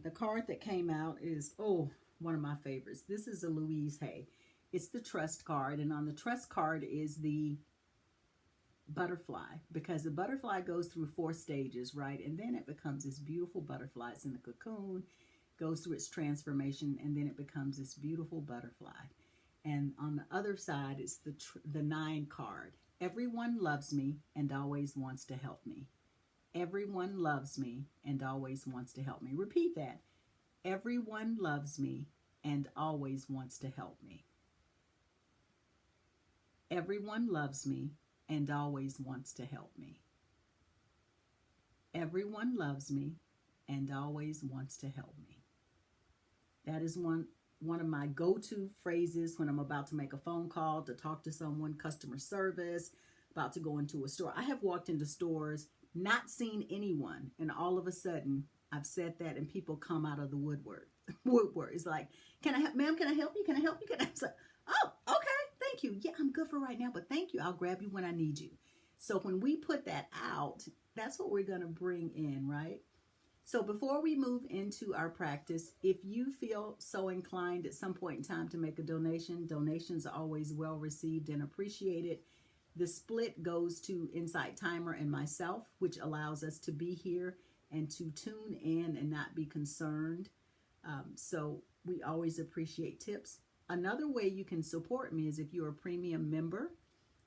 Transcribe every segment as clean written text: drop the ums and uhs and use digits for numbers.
the card that came out is, oh, one of my favorites. This is a Louise Hay. It's the trust card, and on the trust card is the butterfly, because the butterfly goes through 4 stages, right? And then it becomes this beautiful butterfly. It's in the cocoon, goes through its transformation, and then it becomes this beautiful butterfly. And on the other side is the 9 card. Everyone loves me and always wants to help me. Everyone loves me and always wants to help me. Repeat that. Everyone loves me and always wants to help me. Everyone loves me and always wants to help me. Everyone loves me and always wants to help me. That is one of my go-to phrases when I'm about to make a phone call, to talk to someone, customer service, about to go into a store. I have walked into stores, not seen anyone, and all of a sudden I've said that and people come out of the woodwork. It's like, can I help, ma'am, can I help you? Can I help you? Can I? So, oh, okay, thank you. Yeah, I'm good for right now, but thank you. I'll grab you when I need you. So when we put that out, that's what we're going to bring in, right? So before we move into our practice, if you feel so inclined at some point in time to make a donation, donations are always well received and appreciated. The split goes to Insight Timer and myself, which allows us to be here and to tune in and not be concerned. So we always appreciate tips. Another way you can support me is if you're a premium member.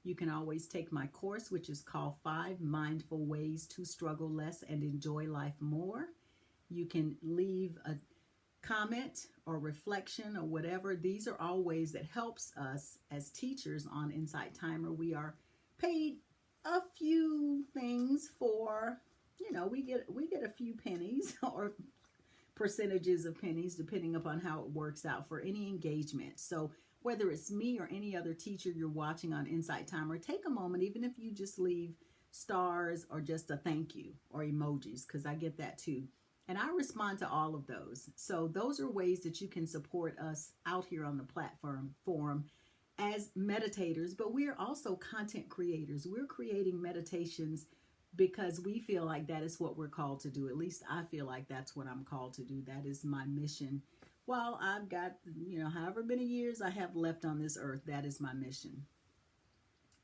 You can always take my course, which is called 5 Mindful Ways to Struggle Less and Enjoy Life More. You can leave a comment or reflection or whatever. These are all ways that helps us as teachers on Insight Timer. We are paid a few things for, we get a few pennies or percentages of pennies depending upon how it works out for any engagement. So whether it's me or any other teacher you're watching on Insight Timer, take a moment, even if you just leave stars or just a thank you or emojis, because I get that too. And I respond to all of those. So those are ways that you can support us out here on the platform forum as meditators, but we're also content creators. We're creating meditations because we feel like that is what we're called to do. At least I feel like that's what I'm called to do. That is my mission. Well, I've got, however many years I have left on this earth, that is my mission.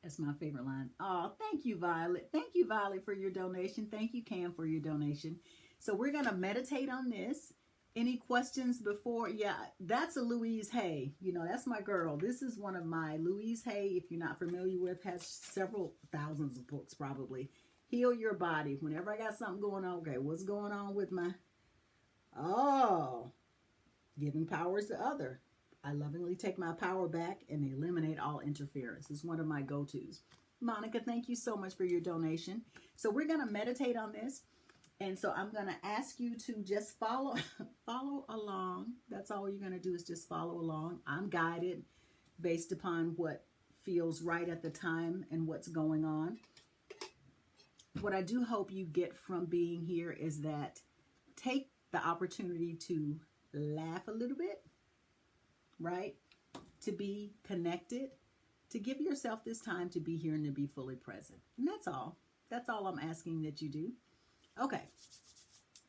That's my favorite line. Oh, thank you, Violet. Thank you, Violet, for your donation. Thank you, Cam, for your donation. So we're going to meditate on this. Any questions before? Yeah, that's a Louise Hay. That's my girl. This is one of my Louise Hay, if you're not familiar with, has several thousands of books probably. Heal Your Body. Whenever I got something going on, okay, what's going on with my... Giving powers to other. I lovingly take my power back and eliminate all interference. It's one of my go-tos. Monica, thank you so much for your donation. So we're going to meditate on this. And so I'm going to ask you to just follow along. That's all you're going to do is just follow along. I'm guided based upon what feels right at the time and what's going on. What I do hope you get from being here is that take the opportunity to laugh a little bit, right? To be connected, to give yourself this time to be here and to be fully present. And that's all. That's all I'm asking that you do. Okay,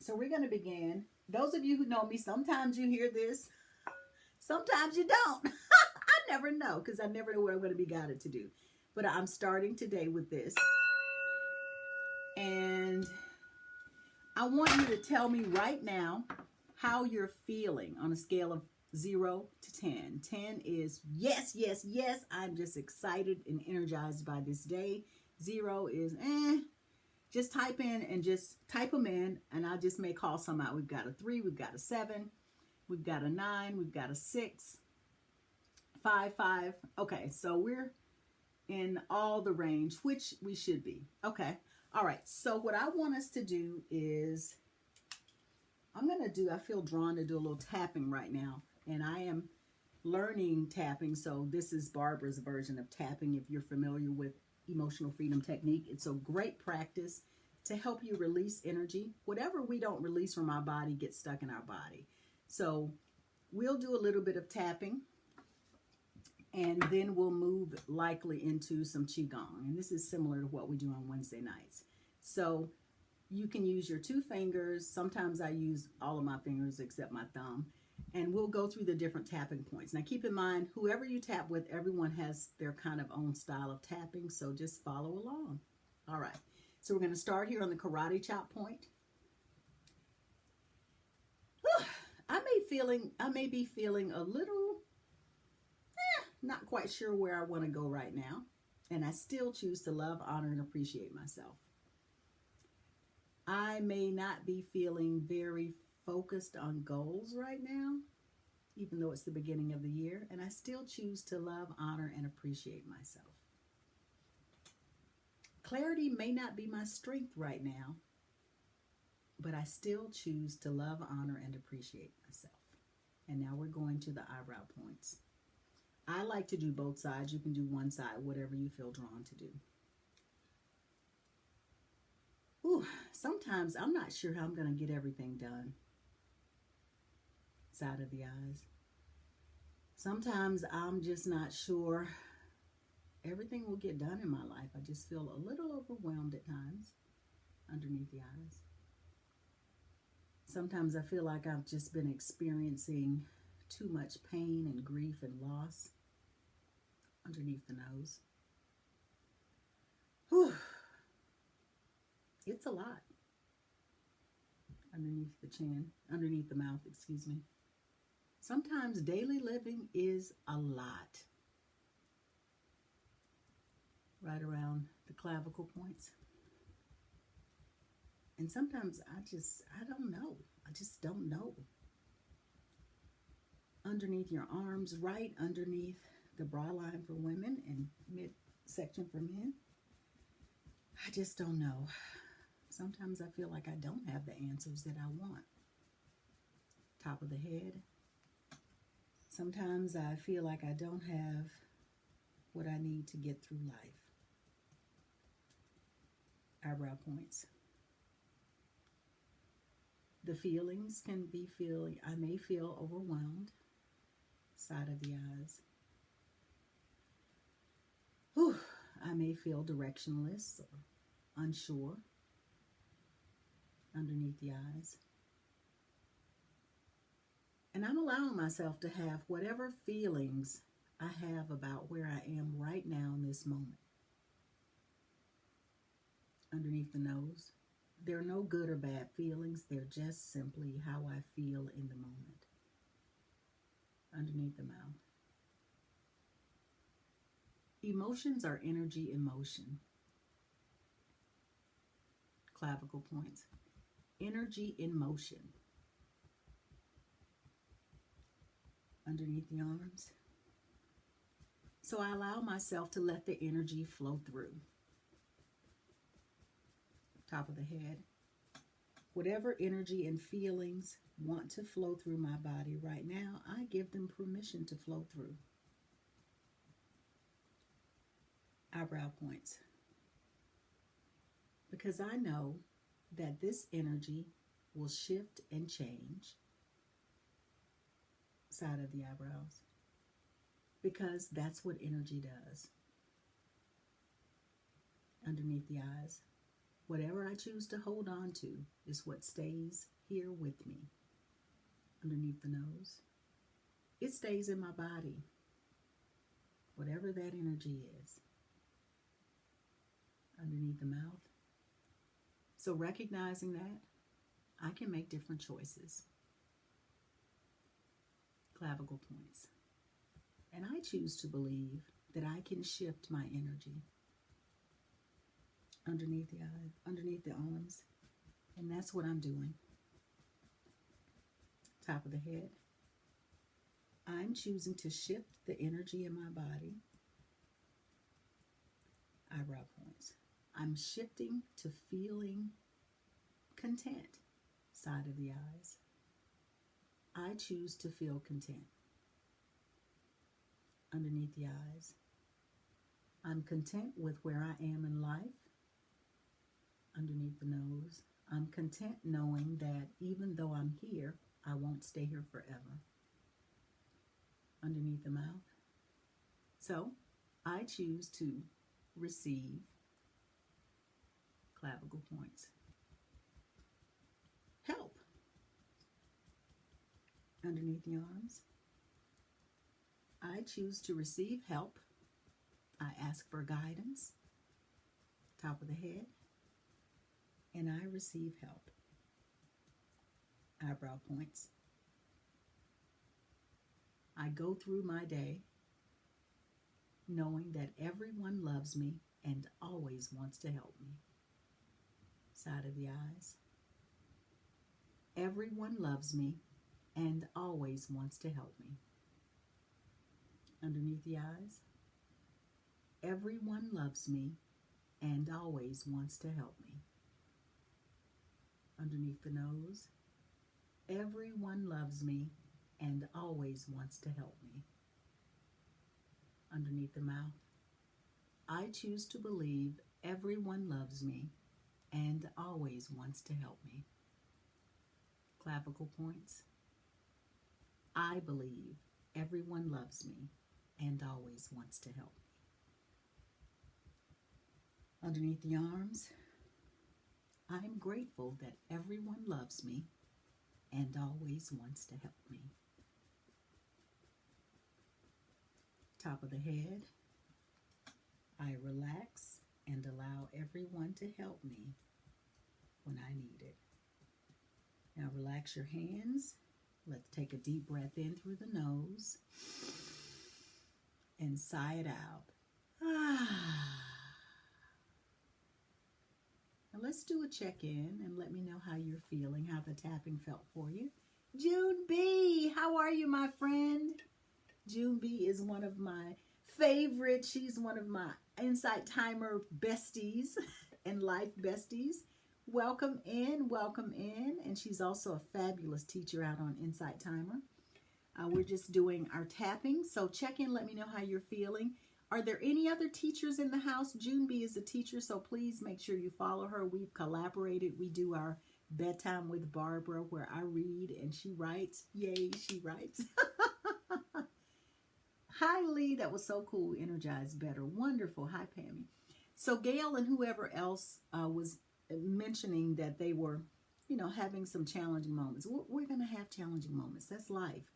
so we're going to begin. Those of you who know me, sometimes you hear this, sometimes you don't. I never know, because I never know what I'm going to be guided to do. But I'm starting today with this. And I want you to tell me right now how you're feeling on a scale of 0 to 10. 10 is yes, yes, yes. I'm just excited and energized by this day. 0 is Just type in and just type them in, and I just may call some out. We've got a 3, we've got a 7, we've got a 9, we've got a 6, 5, 5. Okay, so we're in all the range, which we should be. Okay, all right. So what I want us to do is, I feel drawn to do a little tapping right now, and I am learning tapping. So this is Barbara's version of tapping. If you're familiar with emotional freedom technique, it's a great practice to help you release energy. Whatever we don't release from our body gets stuck in our body. So we'll do a little bit of tapping, and then we'll move likely into some Qigong. And this is similar to what we do on Wednesday nights. So You can use your 2 fingers. Sometimes I use all of my fingers except my thumb. And we'll go through the different tapping points. Now keep in mind, whoever you tap with, everyone has their kind of own style of tapping. So just follow along. All right. So we're going to start here on the karate chop point. I may be feeling a little, not quite sure where I want to go right now. And I still choose to love, honor, and appreciate myself. I may not be feeling very focused on goals right now, even though it's the beginning of the year. And I still choose to love, honor, and appreciate myself. Clarity may not be my strength right now, but I still choose to love, honor, and appreciate myself. And now we're going to the eyebrow points. I like to do both sides. You can do one side, whatever you feel drawn to do. Sometimes I'm not sure how I'm going to get everything done. Side of the eyes. Sometimes I'm just not sure everything will get done in my life. I just feel a little overwhelmed at times underneath the eyes. Sometimes I feel like I've just been experiencing too much pain and grief and loss underneath the nose. It's a lot. Underneath the chin, underneath the mouth, excuse me. Sometimes daily living is a lot. Right around the clavicle points. And sometimes I don't know. I just don't know. Underneath your arms, right underneath the bra line for women and midsection for men. I just don't know. Sometimes I feel like I don't have the answers that I want. Top of the head. Sometimes I feel like I don't have what I need to get through life. Eyebrow points. The feelings can be I may feel overwhelmed. Side of the eyes. I may feel directionless or unsure. Underneath the eyes. And I'm allowing myself to have whatever feelings I have about where I am right now in this moment. Underneath the nose. There are no good or bad feelings. They're just simply how I feel in the moment. Underneath the mouth. Emotions are energy in motion. Clavicle points. Energy in motion. Underneath the arms. So I allow myself to let the energy flow through. Top of the head. Whatever energy and feelings want to flow through my body right now, I give them permission to flow through. Eyebrow points. Because I know that this energy will shift and change. Side of the eyebrows. Because that's what energy does. Underneath the eyes. Whatever I choose to hold on to is what stays here with me. Underneath the nose. It stays in my body. Whatever that energy is. Underneath the mouth. So recognizing that, I can make different choices. Clavicle points. And I choose to believe that I can shift my energy. Underneath the eye, underneath the arms. And that's what I'm doing. Top of the head. I'm choosing to shift the energy in my body. Eyebrow points. I'm shifting to feeling content. Side of the eyes. I choose to feel content. Underneath the eyes. I'm content with where I am in life. Underneath the nose. I'm content knowing that even though I'm here, I won't stay here forever. Underneath the mouth. So, I choose to receive. Clavicle points. help. Underneath the arms, I choose to receive help. I ask for guidance. Top of the head, and I receive help. Eyebrow points. I go through my day knowing that everyone loves me and always wants to help me. Side of the eyes. Everyone loves me and always wants to help me. Underneath the eyes. Everyone loves me and always wants to help me. Underneath the nose. Everyone loves me and always wants to help me. Underneath the mouth. I choose to believe everyone loves me and always wants to help me. Clavicle points. I believe everyone loves me and always wants to help me. Underneath the arms, I am grateful that everyone loves me and always wants to help me. Top of the head, I relax and allow everyone to help me when I need it. Now relax your hands. Let's take a deep breath in through the nose and sigh it out. Now let's do a check-in and let me know how you're feeling, how the tapping felt for you. June B, how are you, my friend? June B is one of my favorites. She's one of my Insight Timer besties and life besties. Welcome in, welcome in. And she's also a fabulous teacher out on Insight Timer. We're just doing our tapping. So check in, let me know how you're feeling. Are there any other teachers in the house? June B is a teacher, so please make sure you follow her. We've collaborated. We do our bedtime with Barbara where I read and she writes. Yay, she writes. Hi, Lee. That was so cool. Energized better. Wonderful. Hi, Pammy. So Gail and whoever else was mentioning that they were, having some challenging moments. We're going to have challenging moments. That's life.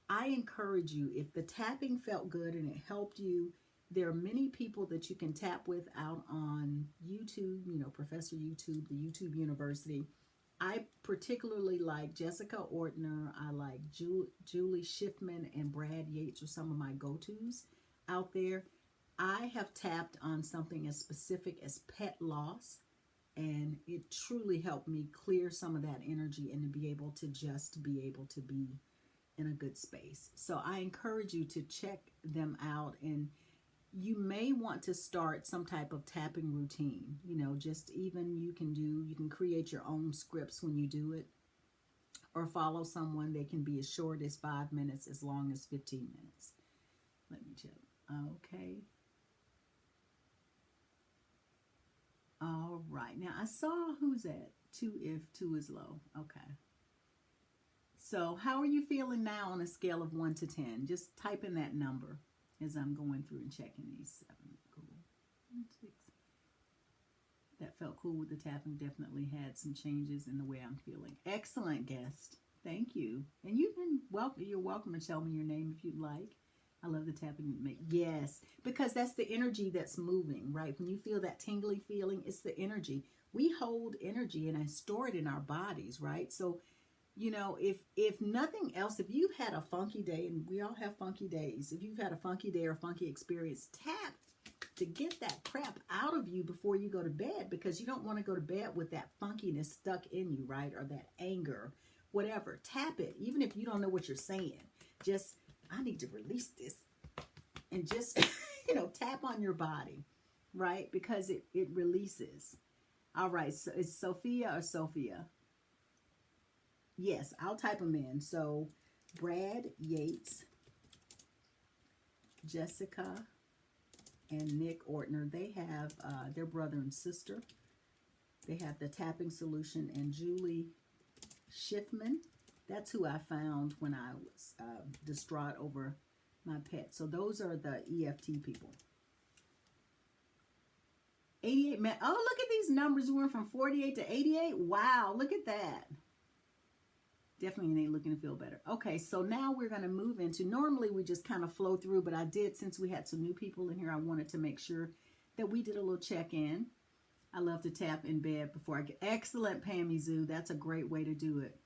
I encourage you, if the tapping felt good and it helped you, there are many people that you can tap with out on YouTube, Professor YouTube, the YouTube University. I particularly like Jessica Ortner. I like Julie Schiffman and Brad Yates are some of my go-tos out there. I have tapped on something as specific as pet loss, and it truly helped me clear some of that energy and to be able to just be able to be in a good space. So I encourage you to check them out, and you may want to start some type of tapping routine. Just even you can create your own scripts when you do it, or follow someone. They can be as short as 5 minutes, as long as 15 minutes. Let me check. Okay. All right. Now I saw, who's that? 2 if 2 is low. Okay. So how are you feeling now on a scale of 1 to 10? Just type in that number as I'm going through and checking these. 7, cool. 6. That felt cool with the tapping. Definitely had some changes in the way I'm feeling. Excellent guest. Thank you. And you're welcome to tell me your name if you'd like. I love the tapping. Yes, because that's the energy that's moving, right? When you feel that tingly feeling, it's the energy. We hold energy and I store it in our bodies, right? So, if nothing else, if you've had a funky day, and we all have funky days, if you've had a funky day or funky experience, tap to get that crap out of you before you go to bed, because you don't want to go to bed with that funkiness stuck in you, right? Or that anger, whatever. Tap it, even if you don't know what you're saying. Just, I need to release this. And just, tap on your body, right? Because it releases. All right, so it's Sophia or Sophia? Yes, I'll type them in. So, Brad Yates, Jessica, and Nick Ortner, they have their brother and sister. They have the tapping solution. And Julie Schiffman, that's who I found when I was distraught over my pet. So those are the EFT people. 88 men. Oh, look at these numbers. We went from 48 to 88. Wow, look at that. Definitely ain't looking to feel better. Okay, so now we're going to move into, normally we just kind of flow through, but I did, since we had some new people in here, I wanted to make sure that we did a little check-in. I love to tap in bed before I get, excellent, Pammy Zoo. That's a great way to do it.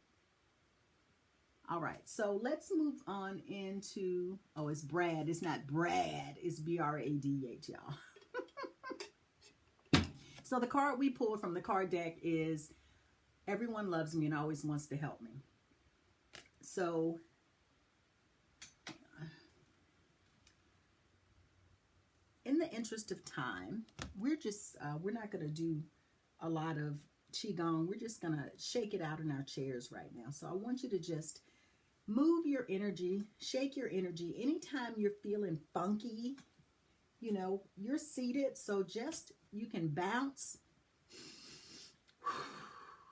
All right, so let's move on into, oh, it's Brad. It's not Brad. It's B-R-A-D-H, y'all. So the card we pulled from the card deck is everyone loves me and always wants to help me. So in the interest of time, we're not going to do a lot of Qigong. We're just going to shake it out in our chairs right now. So I want you to just move your energy, shake your energy. Anytime you're feeling funky, you know, you're seated, so just, you can bounce.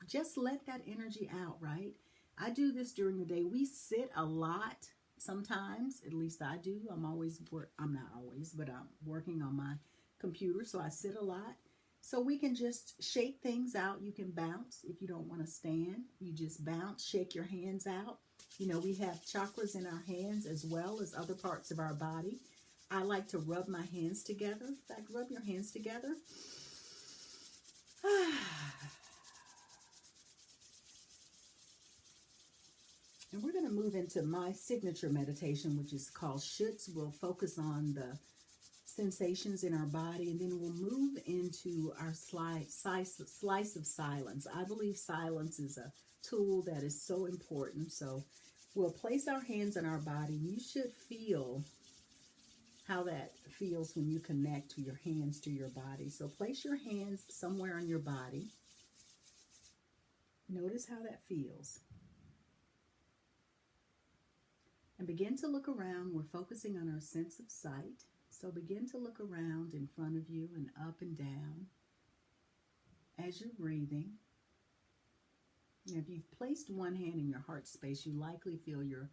Just let that energy out, right? I do this during the day. We sit a lot sometimes, at least I do. I'm not always, but I'm working on my computer, so I sit a lot. So we can just shake things out. You can bounce. If you don't want to stand, you just bounce, shake your hands out. You know, we have chakras in our hands as well as other parts of our body. I like to rub my hands together. In fact, rub your hands together. And we're going to move into my signature meditation, which is called Schutz. We'll focus on the sensations in our body, and then we'll move into our slice of silence. I believe silence is a tool that is so important. So we'll place our hands on our body. You should feel how that feels when you connect to your hands to your body. So place your hands somewhere on your body. Notice how that feels. And begin to look around. We're focusing on our sense of sight. So begin to look around in front of you and up and down as you're breathing. And if you've placed one hand in your heart space, you likely feel your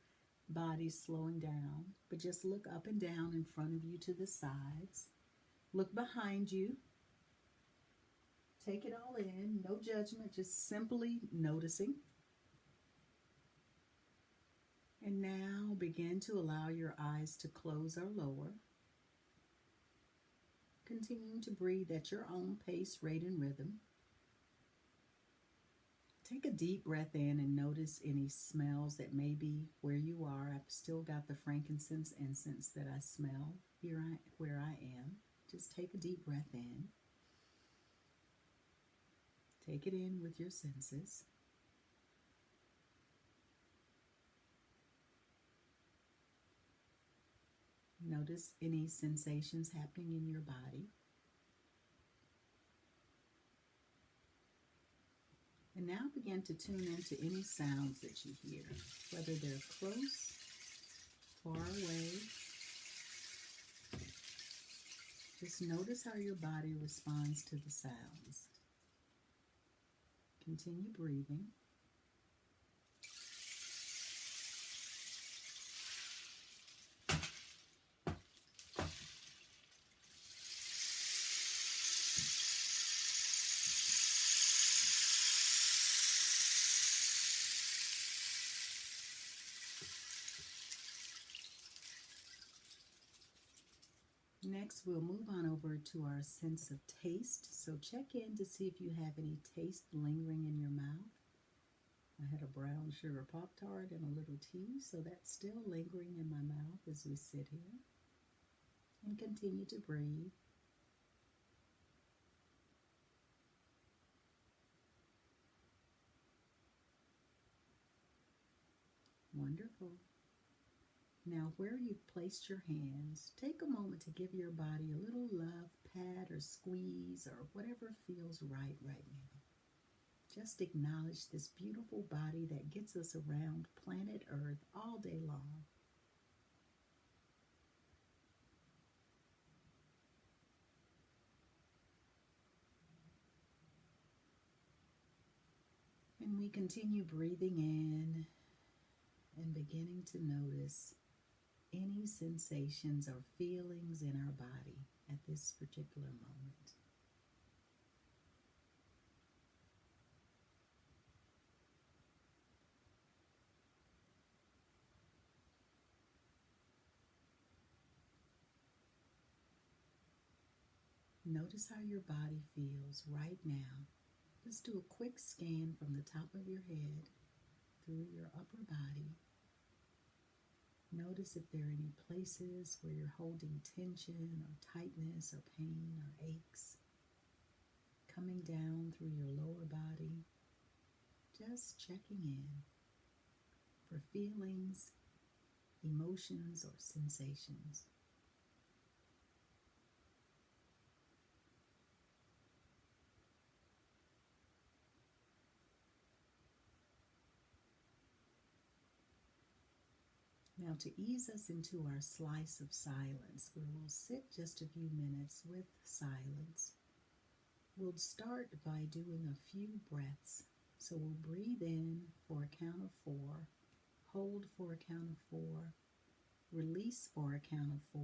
body slowing down. But just look up and down in front of you to the sides. Look behind you. Take it all in. No judgment, just simply noticing. And now begin to allow your eyes to close or lower. Continuing to breathe at your own pace, rate, and rhythm. Take a deep breath in and notice any smells that may be where you are. I've still got the frankincense incense that I smell where I am. Just take a deep breath in. Take it in with your senses. Notice any sensations happening in your body. And now begin to tune into any sounds that you hear, whether they're close, far away. Just notice how your body responds to the sounds. Continue breathing. Next, we'll move on over to our sense of taste. So check in to see if you have any taste lingering in your mouth. I had a brown sugar Pop-Tart and a little tea, so that's still lingering in my mouth as we sit here. And continue to breathe. Wonderful. Now, where you've placed your hands, take a moment to give your body a little love, pat or squeeze or whatever feels right now. Just acknowledge this beautiful body that gets us around planet Earth all day long. And we continue breathing in and beginning to notice any sensations or feelings in our body at this particular moment. Notice how your body feels right now. Just do a quick scan from the top of your head through your upper body. Notice if there are any places where you're holding tension or tightness or pain or aches. Coming down through your lower body, just checking in for feelings, emotions, or sensations. Now, to ease us into our slice of silence, where we'll sit just a few minutes with silence, we'll start by doing a few breaths. So we'll breathe in for a count of 4, hold for a count of 4, release for a count of 4,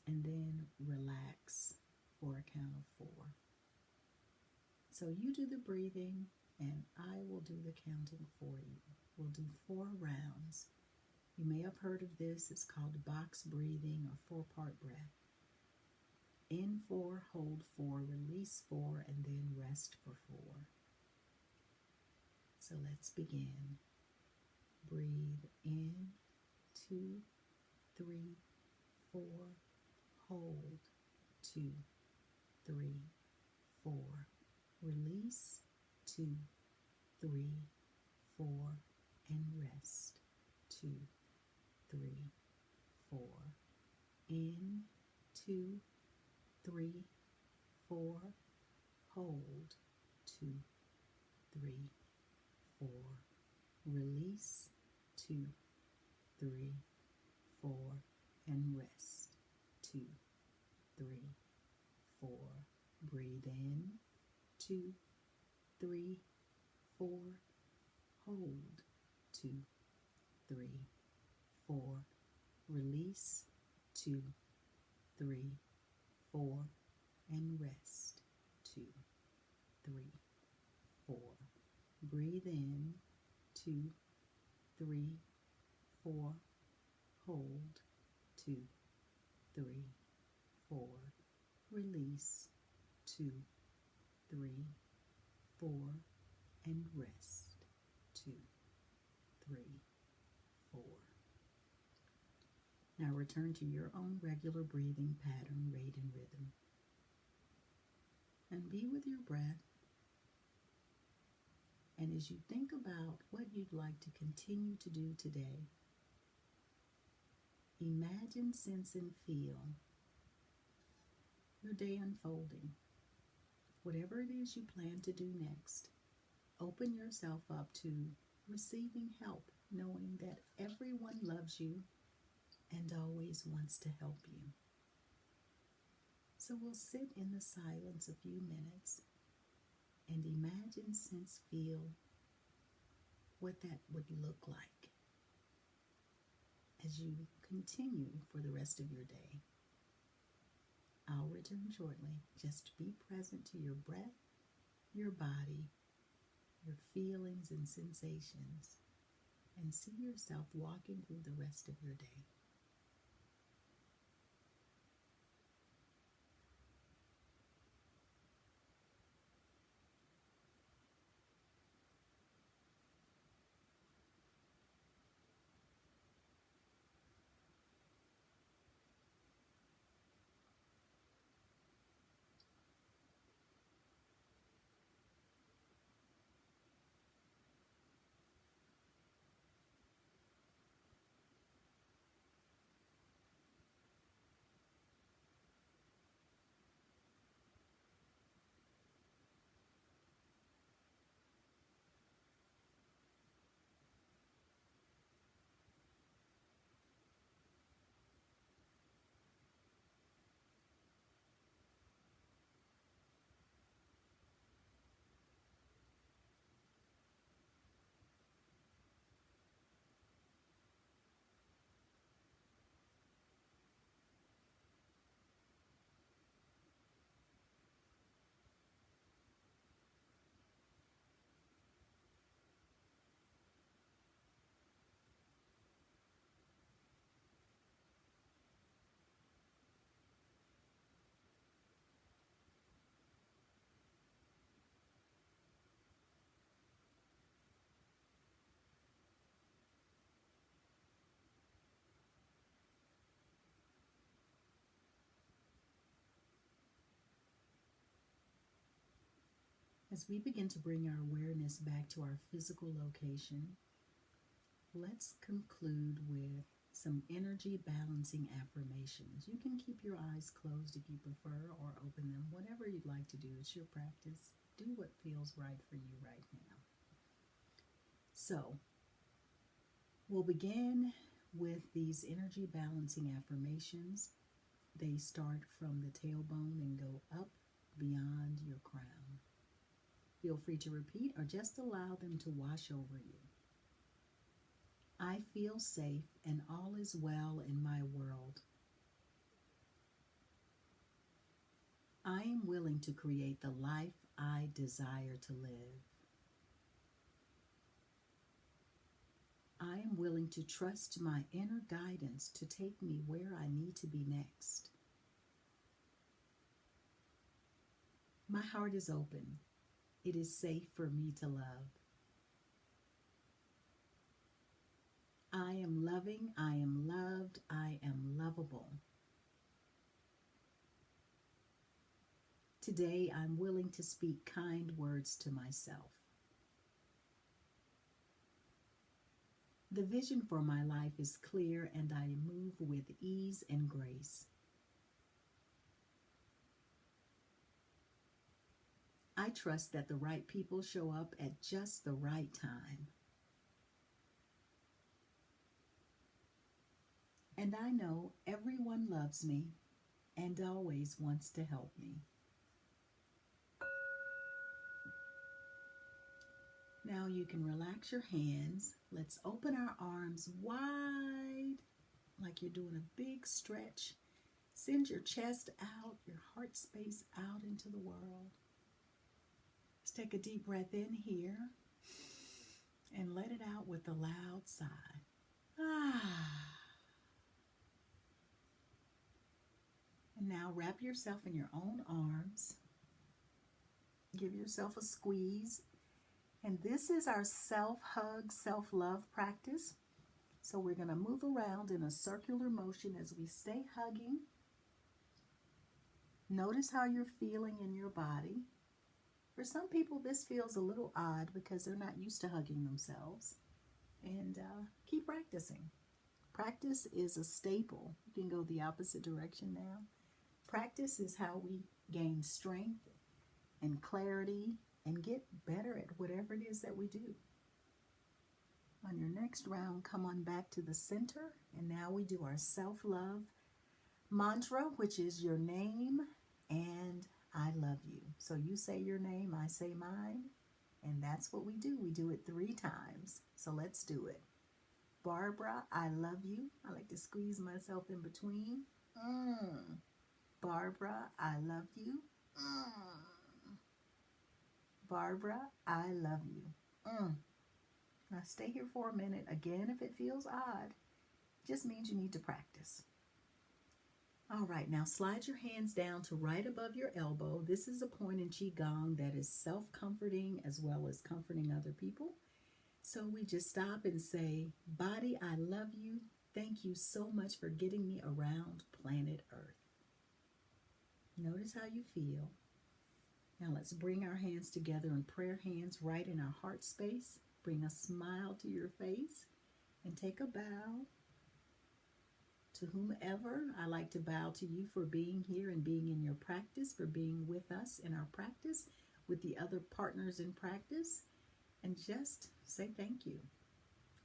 and then relax for a count of 4. So you do the breathing and I will do the counting for you. We'll do 4 rounds. You may have heard of this. It's called box breathing or 4-part breath. In 4, hold 4, release 4, and then rest for 4. So let's begin. Breathe in, 2, 3, 4, hold, 2, 3, 4, release, 2, 3, 4, and rest, 2, 3, 4, in, 2, 3, 4, hold, 2, 3, 4, release, 2, 3, 4, and rest, 2, 3, 4. Breathe in, 2, 3, 4, hold, 2, 3, 4, release, 2, 3, 4, and rest, 2, 3, 4. Breathe in, 2, 3, 4, hold, 2, 3, 4, release, 2, 3, 4, and rest, 2, 3, 4. Now return to your own regular breathing pattern, rate, and rhythm. And be with your breath. And as you think about what you'd like to continue to do today, imagine, sense, and feel your day unfolding. Whatever it is you plan to do next, open yourself up to receiving help, knowing that everyone loves you and always wants to help you. So we'll sit in the silence a few minutes and imagine, sense, feel what that would look like as you continue for the rest of your day. I'll return shortly. Just be present to your breath, your body, your feelings and sensations, and see yourself walking through the rest of your day. As we begin to bring our awareness back to our physical location, let's conclude with some energy balancing affirmations. You can keep your eyes closed if you prefer, or open them, whatever you'd like to do. It's your practice. Do what feels right for you right now. So, we'll begin with these energy balancing affirmations. They start from the tailbone and go up beyond your crown. Feel free to repeat or just allow them to wash over you. I feel safe and all is well in my world. I am willing to create the life I desire to live. I am willing to trust my inner guidance to take me where I need to be next. My heart is open. It is safe for me to love. I am loving, I am loved, I am lovable. Today, I'm willing to speak kind words to myself. The vision for my life is clear and I move with ease and grace. I trust that the right people show up at just the right time. And I know everyone loves me and always wants to help me. Now you can relax your hands. Let's open our arms wide, like you're doing a big stretch. Send your chest out, your heart space out into the world. Let's take a deep breath in here and let it out with a loud sigh. And now wrap yourself in your own arms. Give yourself a squeeze. And this is our self-hug, self-love practice. So we're going to move around in a circular motion as we stay hugging. Notice how you're feeling in your body. For some people, this feels a little odd because they're not used to hugging themselves. And keep practicing. Practice is a staple. You can go the opposite direction now. Practice is how we gain strength and clarity and get better at whatever it is that we do. On your next round, come on back to the center. And now we do our self-love mantra, which is your name and I love you. So you say your name, I say mine. And that's what we do. We do it 3 times. So let's do it. Barbara, I love you. I like to squeeze myself in between. Barbara, I love you. Barbara, I love you. Now stay here for a minute. Again, if it feels odd, it just means you need to practice. All right, now slide your hands down to right above your elbow. This is a point in Qigong that is self-comforting as well as comforting other people. So we just stop and say, body, I love you. Thank you so much for getting me around planet Earth. Notice how you feel. Now let's bring our hands together in prayer hands right in our heart space. Bring a smile to your face and take a bow. To whomever, I like to bow to you for being here and being in your practice, for being with us in our practice, with the other partners in practice, and just say thank you.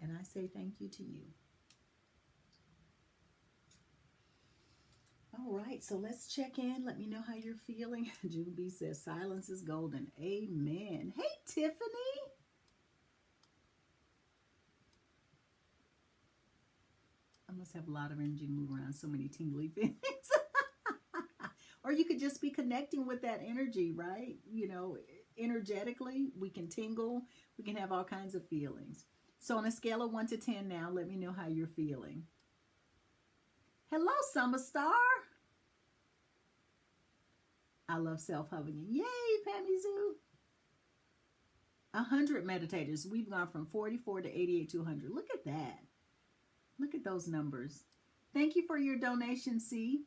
And I say thank you to you. All right, so let's check in. Let me know how you're feeling. June B says, silence is golden. Amen. Hey, Tiffany. I must have a lot of energy to move around, so many tingly things. Or you could just be connecting with that energy, right? You know, energetically, we can tingle. We can have all kinds of feelings. So on a scale of 1 to 10 now, let me know how you're feeling. Hello, Summer Star. I love self-hugging. Yay, Pammy Zoo. 100 meditators. We've gone from 44 to 88 to 100. Look at that. Look at those numbers. Thank you for your donation, C.